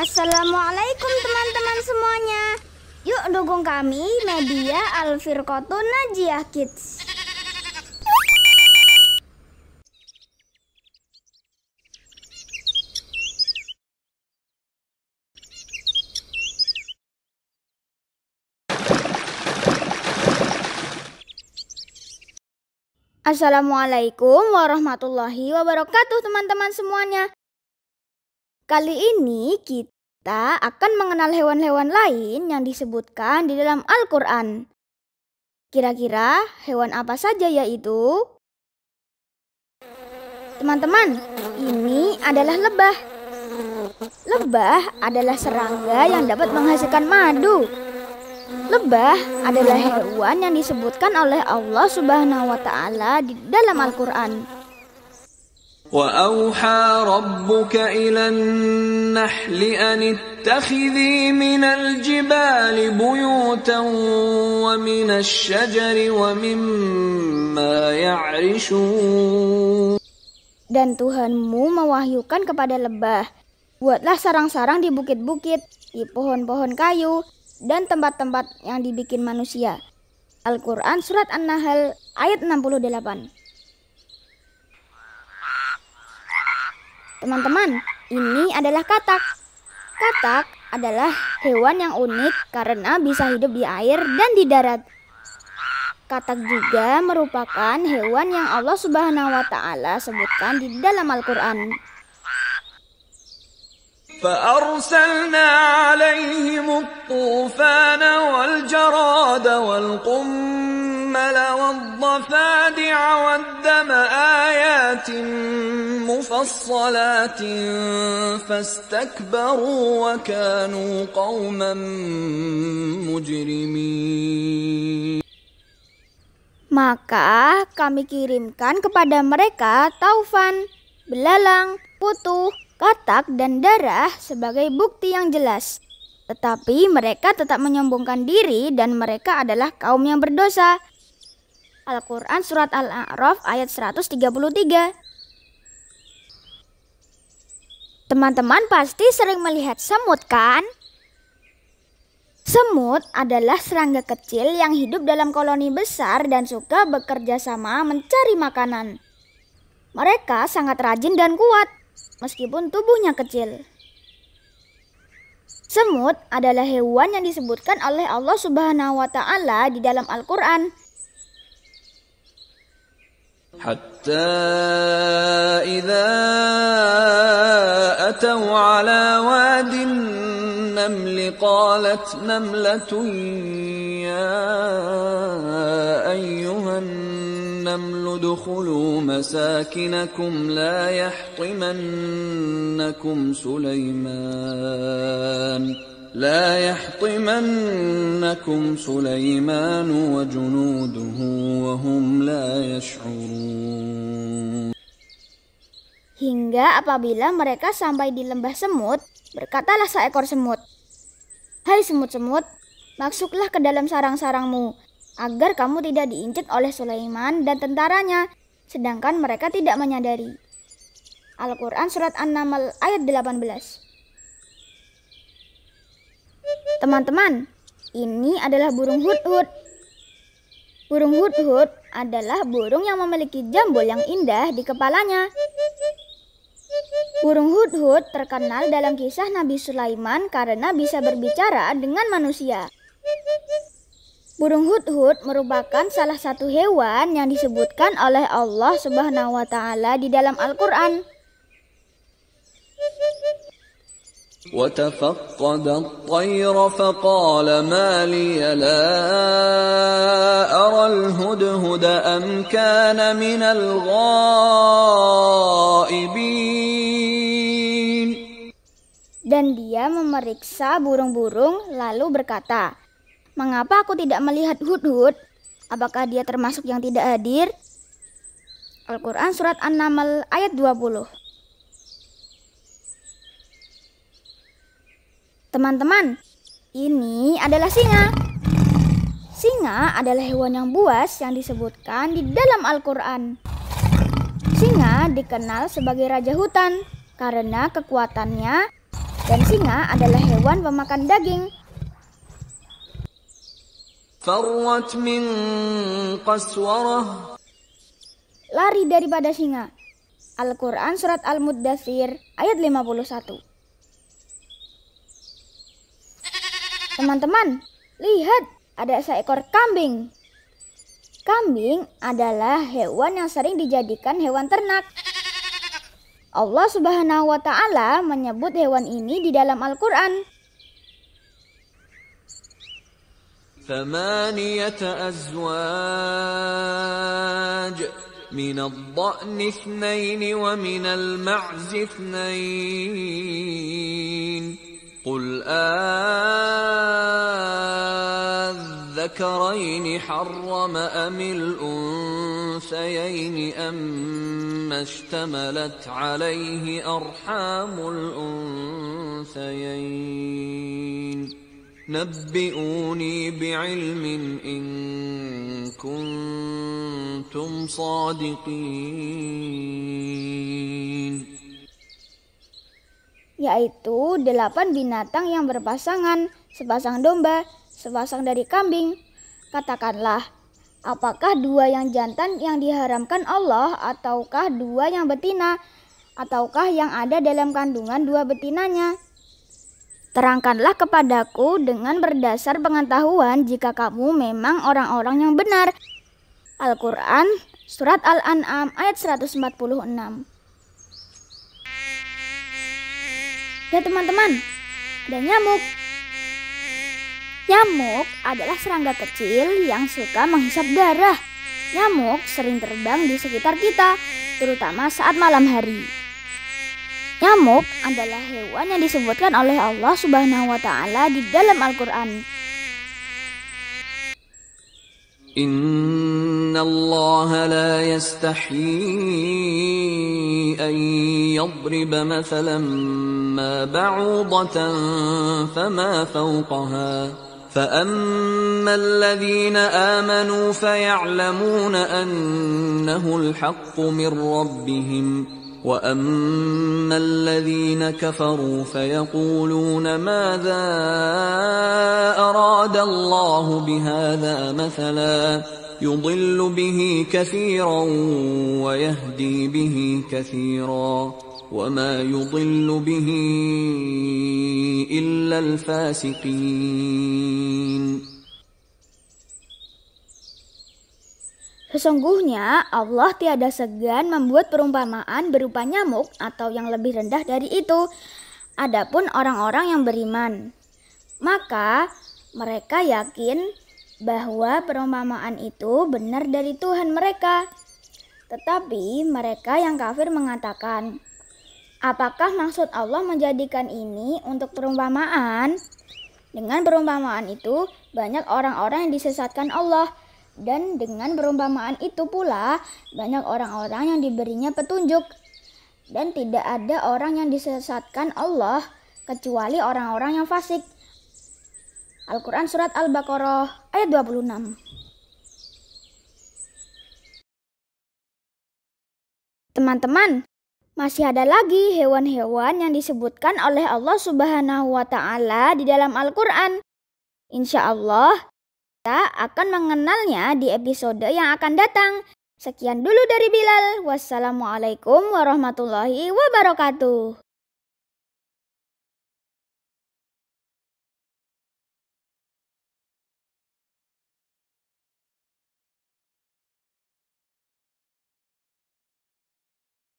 Assalamualaikum teman-teman semuanya. Yuk dukung kami media Al-Firqatun Najiyah Kids. Assalamualaikum warahmatullahi wabarakatuh teman-teman semuanya. Kali ini kita akan mengenal hewan-hewan lain yang disebutkan di dalam Al-Quran. Kira-kira hewan apa saja yaitu? Teman-teman, ini adalah lebah. Lebah adalah serangga yang dapat menghasilkan madu. Lebah adalah hewan yang disebutkan oleh Allah Subhanahu wa Ta'ala di dalam Al-Quran. وَأَوْحَى رَبُّكَ إِلَى النَّحْلِ أَنِ اتَّخِذِي مِنَ الْجِبَالِ بُيُوتًا وَمِنَ الشَّجَرِ وَمِمَّا يَعْرِشُونَ. Dan Tuhanmu mewahyukan kepada lebah, buatlah sarang-sarang di bukit-bukit, di pohon-pohon kayu, dan tempat-tempat yang dibikin manusia. Al-Quran Surat An-Nahl ayat 68. Teman-teman, ini adalah katak. Katak adalah hewan yang unik karena bisa hidup di air dan di darat. Katak juga merupakan hewan yang Allah Subhanahu wa Ta'ala sebutkan di dalam Al-Quran. فَأَرْسَلْنَا عَلَيْهِمُ الطُّوفَانَ وَالْجَرَادَ وَالْقُمَّلَ وَالضَّفَادِعَ وَالدَّمَ آيَاتٍ مُفَصَّلَاتٍ فَاسْتَكْبَرُوا وَكَانُوا قَوْمًا مُجْرِمِينَ. Maka kami kirimkan kepada mereka taufan, belalang, putuh, katak dan darah sebagai bukti yang jelas. Tetapi mereka tetap menyombongkan diri dan mereka adalah kaum yang berdosa. Al-Quran Surat Al-A'raf ayat 133. Teman-teman pasti sering melihat semut kan? Semut adalah serangga kecil yang hidup dalam koloni besar dan suka bekerja sama mencari makanan. Mereka sangat rajin dan kuat, meskipun tubuhnya kecil. Semut adalah hewan yang disebutkan oleh Allah Subhanahu wa Ta'ala di dalam Al-Quran. Hatta idza ataw ala wadin namli qalat namlatun ya ayyuhan النمل ادخلوا مساكنكم لا يحطمنكم سليمان وجنوده وهم لا يشعرون. Hingga apabila mereka sampai di lembah semut, berkatalah seekor semut, "Hai semut-semut, masuklah ke dalam sarang-sarangmu, agar kamu tidak diinjak oleh Sulaiman dan tentaranya, sedangkan mereka tidak menyadari." Al-Quran Surat An-Naml ayat 18. Teman-teman, ini adalah burung hudhud. Burung hudhud adalah burung yang memiliki jambul yang indah di kepalanya. Burung hudhud terkenal dalam kisah Nabi Sulaiman karena bisa berbicara dengan manusia. Burung hudhud merupakan salah satu hewan yang disebutkan oleh Allah Subhanahu wa Ta'ala di dalam Al-Quran. وَتَفَقَّدَ الطَّيْرَ فَقَالَ مَا لِيَ لَا أَرَى الْهُدْهُدَ أَمْ كَانَ مِنَ الْغَائِبِينَ. Dan dia memeriksa burung-burung lalu berkata, "Mengapa aku tidak melihat hudhud? Apakah dia termasuk yang tidak hadir?" Al-Quran Surat An-Naml ayat 20. Teman-teman, ini adalah singa. Singa adalah hewan yang buas yang disebutkan di dalam Al-Quran. Singa dikenal sebagai raja hutan karena kekuatannya Dan singa adalah hewan pemakan daging. فرت من قسورة. Lari daripada singa. Al-Quran Surat Al-Muddatsir ayat 51. Teman-teman, lihat, ada seekor kambing. Kambing adalah hewan yang sering dijadikan hewan ternak. Allah Subhanahu wa Ta'ala menyebut hewan ini di dalam Al-Quran. ثمانية أزواج من الضأن اثنين ومن المعز اثنين قل الذكرين حرم أم الأنثيين أما اشتملت عليه أرحام الأنثيين نبئوني بعلم إن كنتم صادقين. Yaitu 8 binatang yang berpasangan, sepasang domba, sepasang dari kambing. Katakanlah, apakah 2 yang jantan yang diharamkan Allah, ataukah 2 yang betina, ataukah yang ada dalam kandungan 2 betinanya? Terangkanlah kepadaku dengan berdasar pengetahuan jika kamu memang orang-orang yang benar. Al-Quran Surat Al-An'am ayat 146. Ya teman-teman, ada nyamuk. Nyamuk adalah serangga kecil yang suka menghisap darah. Nyamuk sering terbang di sekitar kita, terutama saat malam hari. Nyamuk adalah hewan yang disebutkan oleh Allah Subhanahu wa Ta'ala di dalam Al-Quran. Inna Allah la yastahi an yadriba mathalan ma ba'udatan fama fawqaha فأما الذين آمنوا فيعلمون أنه الحق من ربهم وَأَمَّا الَّذِينَ كَفَرُوا فَيَقُولُونَ مَاذَا أَرَادَ اللَّهُ بِهَذَا مَثَلًا يُضِلُّ بِهِ كَثِيرًا وَيَهْدِي بِهِ كَثِيرًا وَمَا يُضِلُّ بِهِ إِلَّا الْفَاسِقِينَ. Sesungguhnya Allah tiada segan membuat perumpamaan berupa nyamuk atau yang lebih rendah dari itu. Adapun orang-orang yang beriman, maka mereka yakin bahwa perumpamaan itu benar dari Tuhan mereka. Tetapi mereka yang kafir mengatakan, apakah maksud Allah menjadikan ini untuk perumpamaan? Dengan perumpamaan itu banyak orang-orang yang disesatkan Allah. Dan dengan perumpamaan itu pula banyak orang-orang yang diberinya petunjuk. Dan tidak ada orang yang disesatkan Allah kecuali orang-orang yang fasik. Al-Quran Surat Al-Baqarah ayat 26. Teman-teman, masih ada lagi hewan-hewan yang disebutkan oleh Allah Subhanahu wa Ta'ala di dalam Al-Quran. Insya Allah kita akan mengenalnya di episode yang akan datang. Sekian dulu dari Bilal. Wassalamualaikum warahmatullahi wabarakatuh.